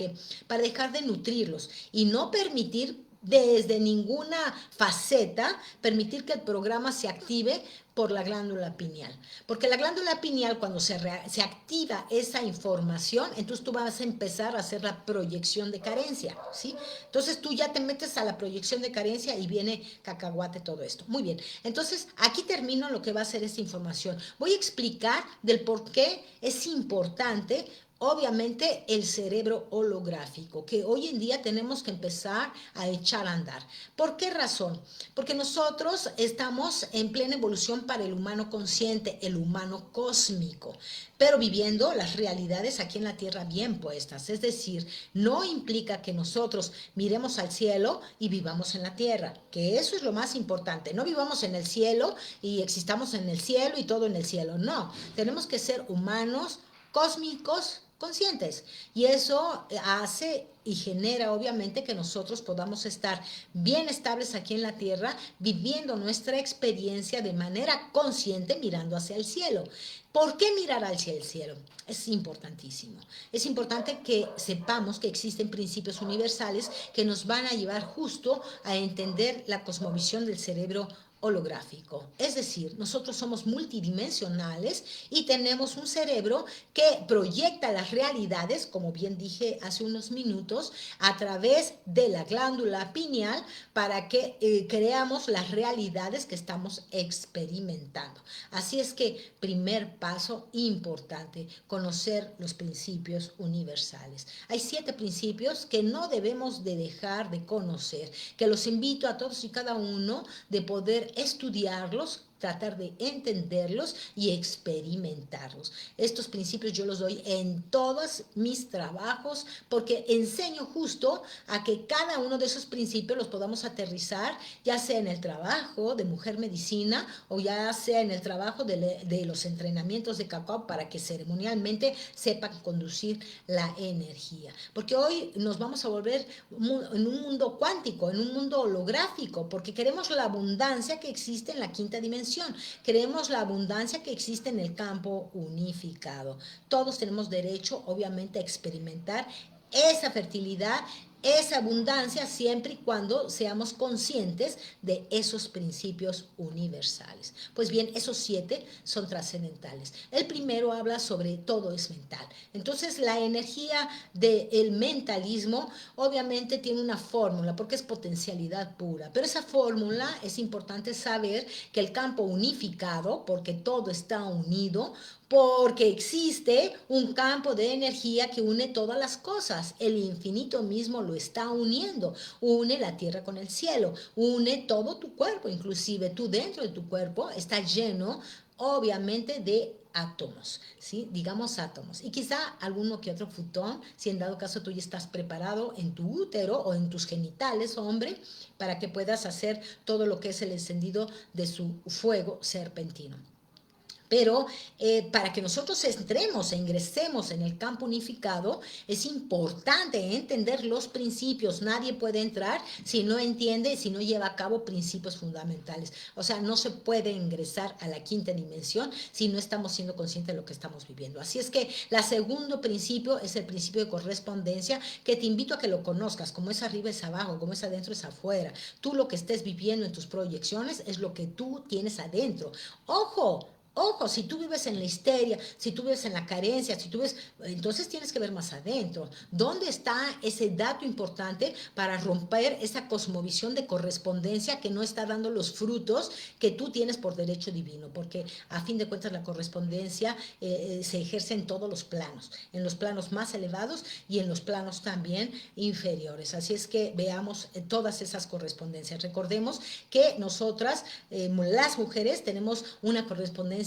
dejar de nutrirlos y no permitir desde ninguna faceta permitir que el programa se active por la glándula pineal. Porque la glándula pineal, cuando se activa esa información, entonces tú vas a empezar a hacer la proyección de carencia, ¿sí? Entonces tú ya te metes a la proyección de carencia y viene cacahuate todo esto. Muy bien, entonces aquí termino lo que va a ser esta información. Voy a explicar del por qué es importante obviamente el cerebro holográfico, que hoy en día tenemos que empezar a echar a andar. ¿Por qué razón? Porque nosotros estamos en plena evolución para el humano consciente, el humano cósmico, pero viviendo las realidades aquí en la Tierra bien puestas. Es decir, no implica que nosotros miremos al cielo y vivamos en la Tierra, que eso es lo más importante. No vivamos en el cielo y existamos en el cielo y todo en el cielo. No, tenemos que ser humanos cósmicos conscientes. Y eso hace y genera obviamente que nosotros podamos estar bien estables aquí en la tierra, viviendo nuestra experiencia de manera consciente, mirando hacia el cielo. ¿Por qué mirar hacia el cielo? Es importantísimo. Es importante que sepamos que existen principios universales que nos van a llevar justo a entender la cosmovisión del cerebro holográfico. Es decir, nosotros somos multidimensionales y tenemos un cerebro que proyecta las realidades, como bien dije hace unos minutos, a través de la glándula pineal para que creamos las realidades que estamos experimentando. Así es que, primer paso importante, conocer los principios universales. Hay 7 principios que no debemos de dejar de conocer, que los invito a todos y cada uno de poder estudiarlos, tratar de entenderlos y experimentarlos. Estos principios yo los doy en todos mis trabajos porque enseño justo a que cada uno de esos principios los podamos aterrizar, ya sea en el trabajo de mujer medicina o ya sea en el trabajo de los entrenamientos de cacao para que ceremonialmente sepan conducir la energía. Porque hoy nos vamos a volver en un mundo cuántico, en un mundo holográfico, porque queremos la abundancia que existe en la quinta dimensión. Queremos la abundancia que existe en el campo unificado. Todos tenemos derecho, obviamente, a experimentar esa fertilidad, esa abundancia, siempre y cuando seamos conscientes de esos principios universales. Pues bien, esos 7 son trascendentales. El primero habla sobre todo es mental. Entonces, la energía del mentalismo obviamente tiene una fórmula porque es potencialidad pura, pero esa fórmula es importante saber que el campo unificado, porque todo está unido, porque existe un campo de energía que une todas las cosas. El infinito mismo lo está uniendo. Une la tierra con el cielo, une todo tu cuerpo, inclusive tú dentro de tu cuerpo está lleno, obviamente, de átomos, ¿sí? Digamos átomos. Y quizá alguno que otro fotón, si en dado caso tú ya estás preparado en tu útero o en tus genitales, hombre, para que puedas hacer todo lo que es el encendido de su fuego serpentino. Pero para que nosotros entremos e ingresemos en el campo unificado, es importante entender los principios. Nadie puede entrar si no entiende, si no lleva a cabo principios fundamentales. O sea, no se puede ingresar a la quinta dimensión si no estamos siendo conscientes de lo que estamos viviendo. Así es que el segundo principio es el principio de correspondencia, que te invito a que lo conozcas. Como es arriba es abajo, como es adentro es afuera. Tú lo que estés viviendo en tus proyecciones es lo que tú tienes adentro. ¡Ojo! Ojo, si tú vives en la histeria, si tú vives en la carencia, si tú vives, entonces tienes que ver más adentro. ¿Dónde está ese dato importante para romper esa cosmovisión de correspondencia que no está dando los frutos que tú tienes por derecho divino? Porque a fin de cuentas la correspondencia se ejerce en todos en los planos más elevados y en los planos también inferiores. Así es que veamos todas esas correspondencias. Recordemos que nosotras, las mujeres, tenemos una correspondencia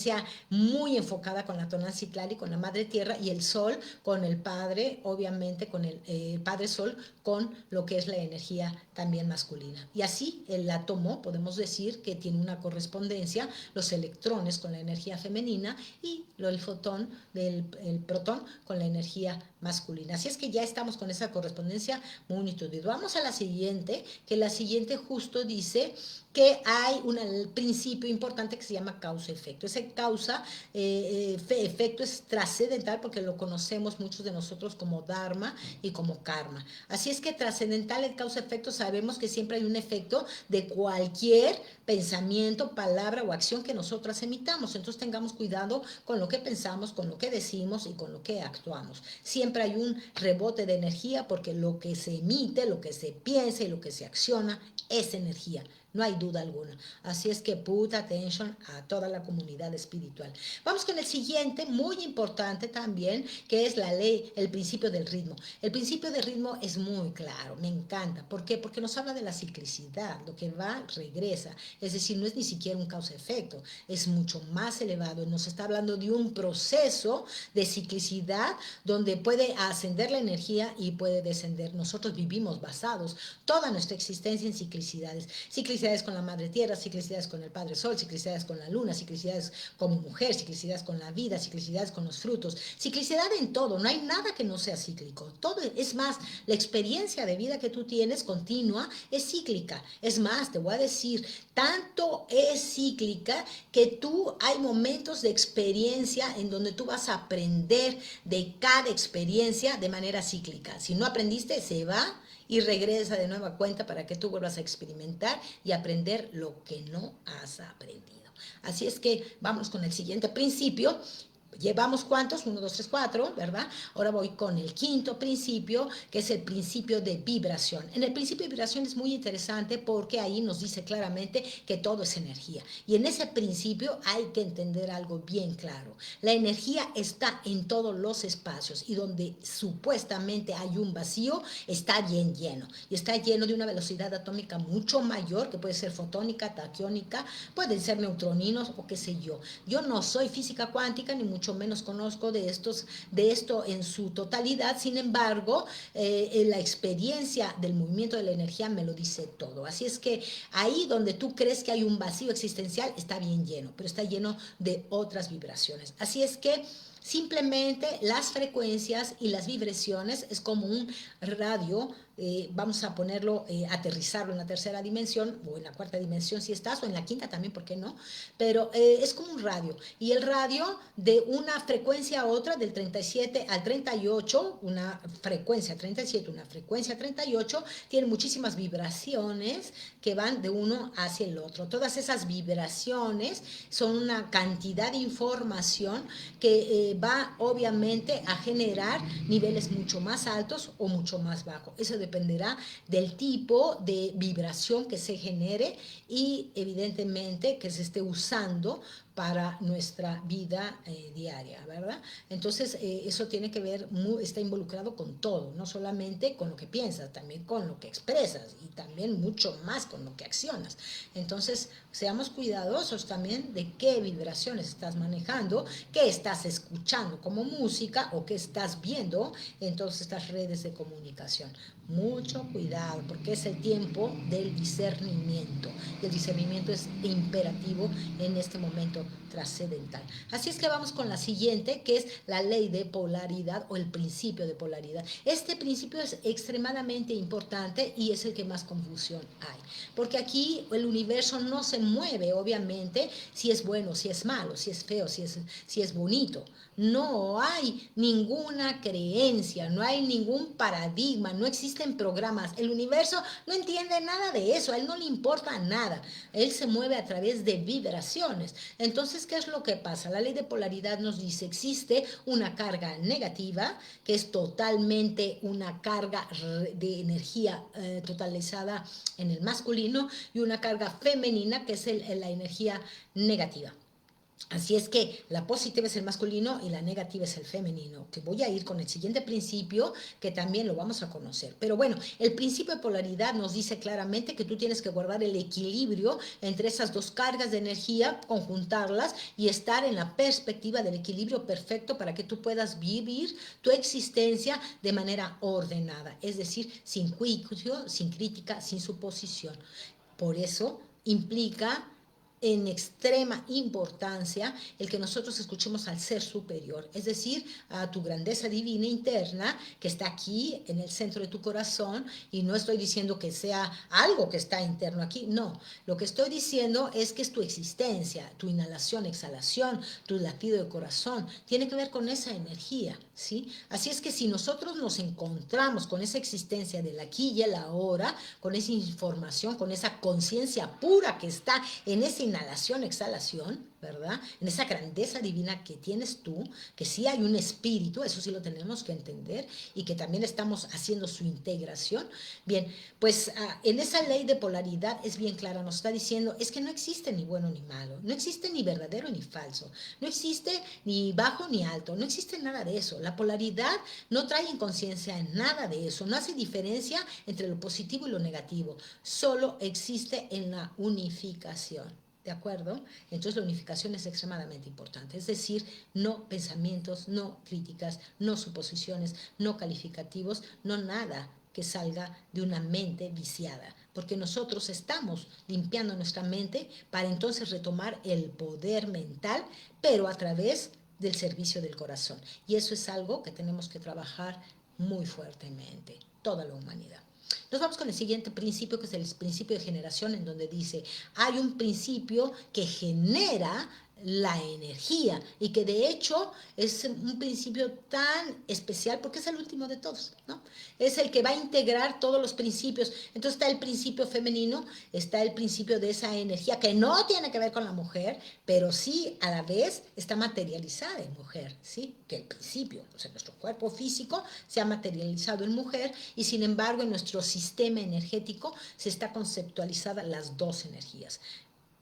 muy enfocada con la Tonantzintlan y con la Madre Tierra, y el Sol con el Padre, obviamente con el Padre Sol, con lo que es la energía también masculina. Y así el átomo, podemos decir que tiene una correspondencia, los electrones con la energía femenina y el fotón, el protón con la energía masculina. Así es que ya estamos con esa correspondencia muy nítida. Vamos a la siguiente, que la siguiente justo dice que hay un principio importante que se llama causa-efecto. Ese causa-efecto es trascendental porque lo conocemos muchos de nosotros como dharma y como karma. Así es que trascendental el causa-efecto, sabemos que siempre hay un efecto de cualquier pensamiento, palabra o acción que nosotras emitamos. Entonces tengamos cuidado con lo que pensamos, con lo que decimos y con lo que actuamos. Siempre hay un rebote de energía porque lo que se emite, lo que se piensa y lo que se acciona es energía. No hay duda alguna. Así es que put attention a toda la comunidad espiritual. Vamos con el siguiente, muy importante también, que es la ley, el principio del ritmo. El principio del ritmo es muy claro, me encanta. ¿Por qué? Porque nos habla de la ciclicidad. Lo que va, regresa. Es decir, no es ni siquiera un causa-efecto, es mucho más elevado. Nos está hablando de un proceso de ciclicidad donde puede ascender la energía y puede descender. Nosotros vivimos basados toda nuestra existencia en ciclicidades. Ciclicidades con la Madre Tierra, ciclicidades con el Padre Sol, ciclicidades con la Luna, ciclicidades como mujer, ciclicidades con la vida, ciclicidades con los frutos, ciclicidad en todo. No hay nada que no sea cíclico. Todo, es más, la experiencia de vida que tú tienes continua es cíclica. Es más, te voy a decir, tanto es cíclica que tú hay momentos de experiencia en donde tú vas a aprender de cada experiencia de manera cíclica. Si no aprendiste, se va y regresa de nueva cuenta para que tú vuelvas a experimentar y aprender lo que no has aprendido. Así es que vamos con el siguiente principio. Llevamos cuántos, 1, 2, 3, 4, ¿verdad? Ahora voy con el quinto principio, que es el principio de vibración. En el principio de vibración es muy interesante porque ahí nos dice claramente que todo es energía. Y en ese principio hay que entender algo bien claro. La energía está en todos los espacios y donde supuestamente hay un vacío, está bien lleno. Y está lleno de una velocidad atómica mucho mayor, que puede ser fotónica, taquiónica, pueden ser neutroninos o qué sé yo. Yo no soy física cuántica, ni mucho menos conozco de esto en su totalidad. Sin embargo, la experiencia del movimiento de la energía me lo dice todo. Así es que ahí donde tú crees que hay un vacío existencial, está bien lleno, pero está lleno de otras vibraciones. Así es que simplemente las frecuencias y las vibraciones es como un radio. Vamos a ponerlo, aterrizarlo en la tercera dimensión o en la cuarta dimensión si estás, o en la quinta también, ¿por qué no? Pero es como un radio, y el radio de una frecuencia a otra, del 37 al 38, una frecuencia 37, una frecuencia 38, tiene muchísimas vibraciones que van de uno hacia el otro. Todas esas vibraciones son una cantidad de información que va obviamente a generar niveles mucho más altos o mucho más bajos. Eso dependerá del tipo de vibración que se genere y evidentemente que se esté usando para nuestra vida diaria, ¿verdad? Entonces, eso tiene que ver, está involucrado con todo, no solamente con lo que piensas, también con lo que expresas y también mucho más con lo que accionas. Entonces, seamos cuidadosos también de qué vibraciones estás manejando, qué estás escuchando como música o qué estás viendo en todas estas redes de comunicación. Mucho cuidado, porque es el tiempo del discernimiento. Y el discernimiento es imperativo en este momento conocimiento trascendental. Así es que vamos con la siguiente, que es la ley de polaridad o el principio de polaridad. Este principio es extremadamente importante y es el que más confusión hay, porque aquí el universo no se mueve, obviamente, si es bueno, si es malo, si es feo, si es bonito. No hay ninguna creencia, no hay ningún paradigma, no existen programas. El universo no entiende nada de eso, a él no le importa nada. Él se mueve a través de vibraciones. Entonces, ¿qué es lo que pasa? La ley de polaridad nos dice, existe una carga negativa, que es totalmente una carga de energía totalizada en el masculino, y una carga femenina, que es la energía negativa. Así es que la positiva es el masculino y la negativa es el femenino, que voy a ir con el siguiente principio, que también lo vamos a conocer. Pero bueno, el principio de polaridad nos dice claramente que tú tienes que guardar el equilibrio entre esas dos cargas de energía, conjuntarlas y estar en la perspectiva del equilibrio perfecto para que tú puedas vivir tu existencia de manera ordenada, es decir, sin juicio, sin crítica, sin suposición. Por eso implica en extrema importancia el que nosotros escuchemos al ser superior, es decir, a tu grandeza divina interna que está aquí en el centro de tu corazón, y no estoy diciendo que sea algo que está interno aquí, no, lo que estoy diciendo es que es tu existencia, tu inhalación, exhalación, tu latido de corazón, tiene que ver con esa energía, ¿sí? Así es que si nosotros nos encontramos con esa existencia del aquí y el ahora, con esa información, con esa conciencia pura que está en ese inhalación, exhalación, ¿verdad? En esa grandeza divina que tienes tú, que sí hay un espíritu, eso sí lo tenemos que entender, y que también estamos haciendo su integración. Bien, pues en esa ley de polaridad es bien clara, nos está diciendo, es que no existe ni bueno ni malo, no existe ni verdadero ni falso, no existe ni bajo ni alto, no existe nada de eso. La polaridad no trae inconsciencia en nada de eso, no hace diferencia entre lo positivo y lo negativo, solo existe en la unificación. ¿De acuerdo? Entonces la unificación es extremadamente importante. Es decir, no pensamientos, no críticas, no suposiciones, no calificativos, no nada que salga de una mente viciada. Porque nosotros estamos limpiando nuestra mente para entonces retomar el poder mental, pero a través del servicio del corazón. Y eso es algo que tenemos que trabajar muy fuertemente, toda la humanidad. Nos vamos con el siguiente principio, que es el principio de generación, en donde dice, hay un principio que genera la energía y que de hecho es un principio tan especial porque es el último de todos, ¿no? Es el que va a integrar todos los principios. Entonces está el principio femenino, está el principio de esa energía que no tiene que ver con la mujer, pero sí a la vez está materializada en mujer, ¿sí? Que el principio, o sea, nuestro cuerpo físico se ha materializado en mujer, y sin embargo en nuestro sistema energético se está conceptualizada las dos energías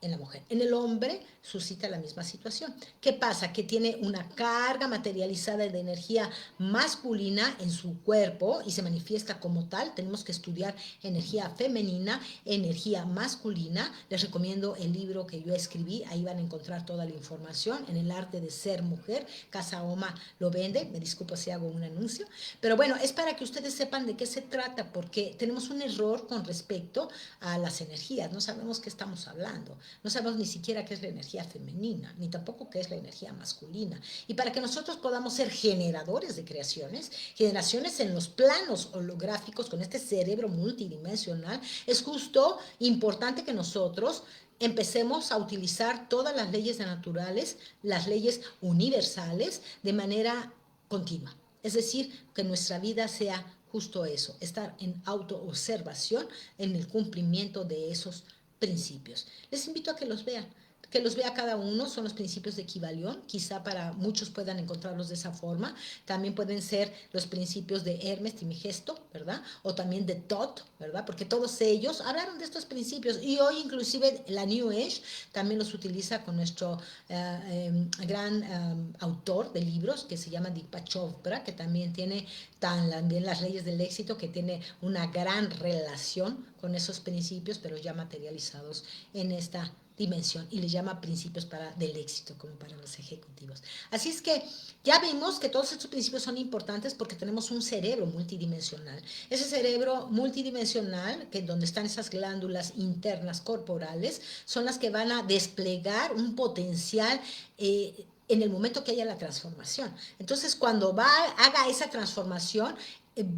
en la mujer. En el hombre suscita la misma situación. ¿Qué pasa? Que tiene una carga materializada de energía masculina en su cuerpo y se manifiesta como tal. Tenemos que estudiar energía femenina, energía masculina. Les recomiendo el libro que yo escribí, ahí van a encontrar toda la información, en el arte de ser mujer. Casa Oma lo vende, me disculpo si hago un anuncio, pero bueno, es para que ustedes sepan de qué se trata, porque tenemos un error con respecto a las energías, no sabemos qué estamos hablando. No sabemos ni siquiera qué es la energía femenina, ni tampoco qué es la energía masculina. Y para que nosotros podamos ser generadores de creaciones, generaciones en los planos holográficos con este cerebro multidimensional, es justo importante que nosotros empecemos a utilizar todas las leyes naturales, las leyes universales, de manera continua. Es decir, que nuestra vida sea justo eso, estar en autoobservación en el cumplimiento de esos principios. Les invito a que los vean, que los vea cada uno, son los principios de Kybalión, quizá para muchos puedan encontrarlos de esa forma. También pueden ser los principios de Hermes Trismegisto, ¿verdad? O también de Thoth, ¿verdad? Porque todos ellos hablaron de estos principios, y hoy inclusive la New Age también los utiliza con nuestro gran autor de libros que se llama Deepak Chopra, que también tiene también las leyes del éxito, que tiene una gran relación con esos principios, pero ya materializados en esta dimensión y le llama principios del éxito, como para los ejecutivos. Así es que ya vimos que todos estos principios son importantes porque tenemos un cerebro multidimensional. Ese cerebro multidimensional, que donde están esas glándulas internas corporales, son las que van a desplegar un potencial en el momento que haya la transformación. Entonces, cuando haga esa transformación,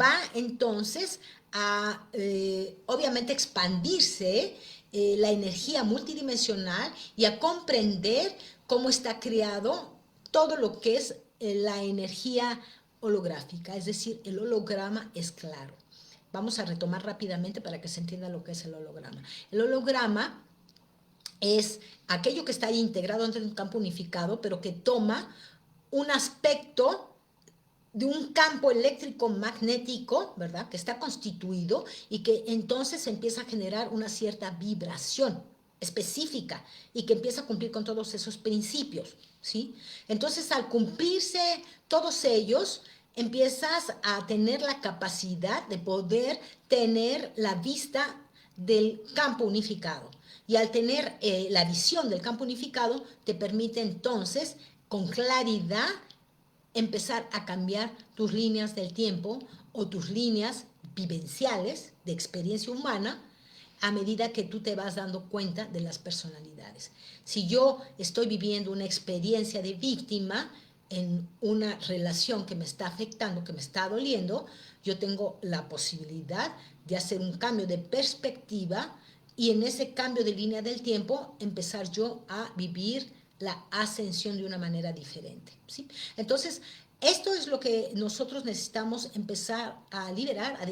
va entonces a, obviamente, expandirse la energía multidimensional y a comprender cómo está creado todo lo que es la energía holográfica, es decir, el holograma es claro. Vamos a retomar rápidamente para que se entienda lo que es el holograma. El holograma es aquello que está ahí integrado dentro de un campo unificado, pero que toma un aspecto de un campo eléctrico magnético, ¿verdad?, que está constituido y que entonces empieza a generar una cierta vibración específica y que empieza a cumplir con todos esos principios, ¿sí? Entonces, al cumplirse todos ellos, empiezas a tener la capacidad de poder tener la vista del campo unificado. Y al tener la visión del campo unificado, te permite entonces, con claridad, empezar a cambiar tus líneas del tiempo o tus líneas vivenciales de experiencia humana a medida que tú te vas dando cuenta de las personalidades. Si yo estoy viviendo una experiencia de víctima en una relación que me está afectando, que me está doliendo, yo tengo la posibilidad de hacer un cambio de perspectiva y en ese cambio de línea del tiempo empezar yo a vivir la ascensión de una manera diferente, ¿sí? Entonces, esto es lo que nosotros necesitamos empezar a liberar, a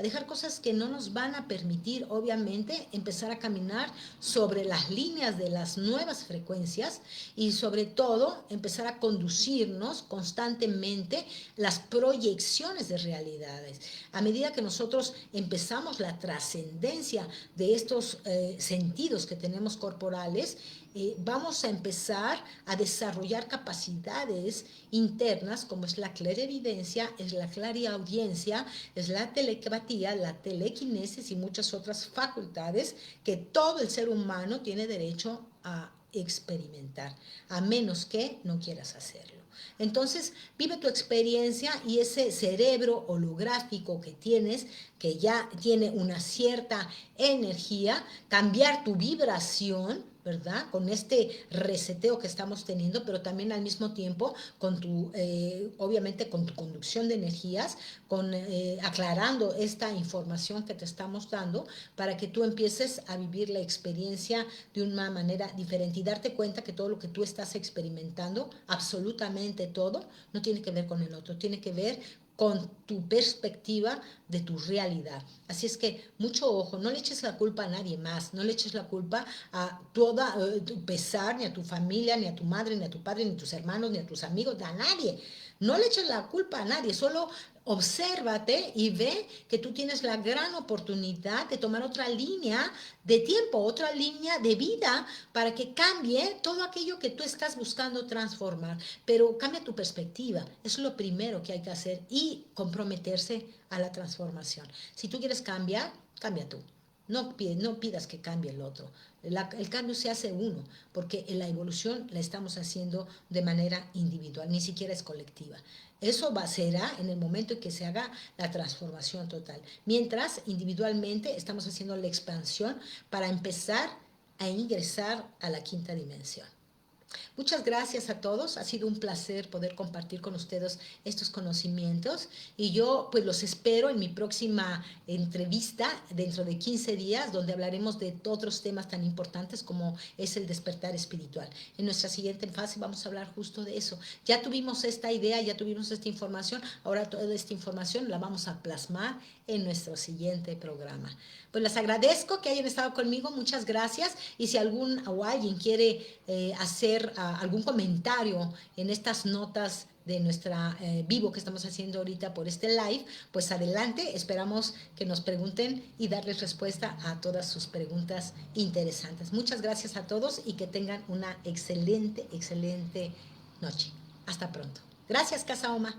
dejar cosas que no nos van a permitir, obviamente, empezar a caminar sobre las líneas de las nuevas frecuencias y sobre todo empezar a conducirnos constantemente las proyecciones de realidades. A medida que nosotros empezamos la trascendencia de estos sentidos que tenemos corporales, vamos a empezar a desarrollar capacidades internas como es la clarividencia, es la clariaudiencia, es la telepatía, la telequinesis y muchas otras facultades que todo el ser humano tiene derecho a experimentar, a menos que no quieras hacerlo. Entonces, vive tu experiencia y ese cerebro holográfico que tienes, que ya tiene una cierta energía, cambiar tu vibración, ¿verdad?, con este reseteo que estamos teniendo, pero también al mismo tiempo con obviamente con tu conducción de energías, aclarando esta información que te estamos dando para que tú empieces a vivir la experiencia de una manera diferente y darte cuenta que todo lo que tú estás experimentando, absolutamente todo, no tiene que ver con el otro, tiene que ver con tu perspectiva de tu realidad. Así es que mucho ojo, no le eches la culpa a nadie más, no le eches la culpa a toda tu pesar, ni a tu familia, ni a tu madre, ni a tu padre, ni a tus hermanos, ni a tus amigos, a nadie. No le eches la culpa a nadie, solo obsérvate y ve que tú tienes la gran oportunidad de tomar otra línea de tiempo, otra línea de vida para que cambie todo aquello que tú estás buscando transformar. Pero cambia tu perspectiva, eso es lo primero que hay que hacer y comprometerse a la transformación. Si tú quieres cambiar, cambia tú. No pidas que cambie el otro. El cambio se hace uno, porque la evolución la estamos haciendo de manera individual, ni siquiera es colectiva. Eso será en el momento en que se haga la transformación total. Mientras, individualmente, estamos haciendo la expansión para empezar a ingresar a la quinta dimensión. Muchas gracias a todos, ha sido un placer poder compartir con ustedes estos conocimientos y yo pues los espero en mi próxima entrevista dentro de 15 días donde hablaremos de otros temas tan importantes como es el despertar espiritual. En nuestra siguiente fase vamos a hablar justo de eso. Ya tuvimos esta idea, ya tuvimos esta información, ahora toda esta información la vamos a plasmar en nuestro siguiente programa. Pues les agradezco que hayan estado conmigo, muchas gracias y si alguien quiere hacer algún comentario en estas notas de nuestra vivo que estamos haciendo ahorita por este live, pues adelante, esperamos que nos pregunten y darles respuesta a todas sus preguntas interesantes. Muchas gracias a todos y que tengan una excelente, excelente noche. Hasta pronto. Gracias, Casa Oma.